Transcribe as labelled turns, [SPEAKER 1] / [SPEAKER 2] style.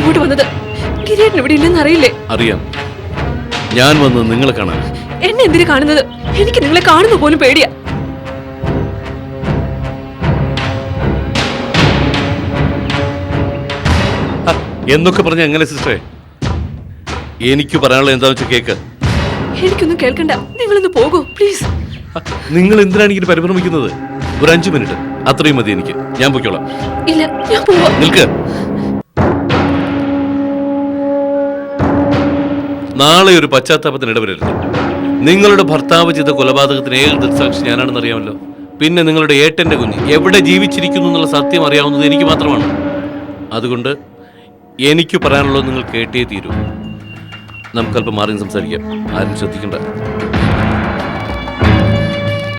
[SPEAKER 1] ഇങ്ങോട്ട് വന്നത്. ഗിരിയേട്ടൻ ഇവിടെ ഇല്ലെന്ന് അറിയില്ലേ?
[SPEAKER 2] അറിയാം. ഞാൻ വന്നത് നിങ്ങളെ കാണാൻ.
[SPEAKER 1] എന്നെ എന്തിനു കാണുന്നത്? എനിക്ക് നിങ്ങളെ കാണുന്ന പോലും പേടിയാ.
[SPEAKER 2] എന്നൊക്കെ പറഞ്ഞ എങ്ങനെ സിസ്റ്ററെ? എനിക്ക് പറയാനുള്ളത് എന്താണെന്ന് വെച്ചാൽ കേക്ക്.
[SPEAKER 1] എനിക്കൊന്നും കേൾക്കണ്ട, നിങ്ങളൊന്ന് പോകൂ പ്ലീസ്.
[SPEAKER 2] നിങ്ങൾ എന്തിനാണ് ഇങ്ങനെ പരിഭ്രമിക്കുന്നത്? ഒരു 5 മിനിറ്റ് അത്രയും മതി എനിക്ക്. ഞാൻ പൊയ്ക്കോളാം.
[SPEAKER 1] ഇല്ല, ഞാൻ പോവാ.
[SPEAKER 2] നിൽക്ക്. നാളെ ഒരു പശ്ചാത്താപത്തിന് ഇടവരരുത്. നിങ്ങളുടെ ഭർത്താവ് ചെയ്ത കൊലപാതകത്തിന് ഏക ദൃക്സാക്ഷി ഞാനാണെന്ന് അറിയാമല്ലോ. പിന്നെ നിങ്ങളുടെ ഏട്ടന്റെ കുഞ്ഞ് എവിടെ ജീവിച്ചിരിക്കുന്നു എന്നുള്ള സത്യം അറിയാവുന്നത് എനിക്ക് മാത്രമാണ്. അതുകൊണ്ട് എനിക്ക് പറയാനുള്ളത് നിങ്ങൾ കേട്ടേ തീരൂ. നമുക്കല്പം മാറി സംസാരിക്കാം. ആരും ശ്രദ്ധിക്കണ്ട.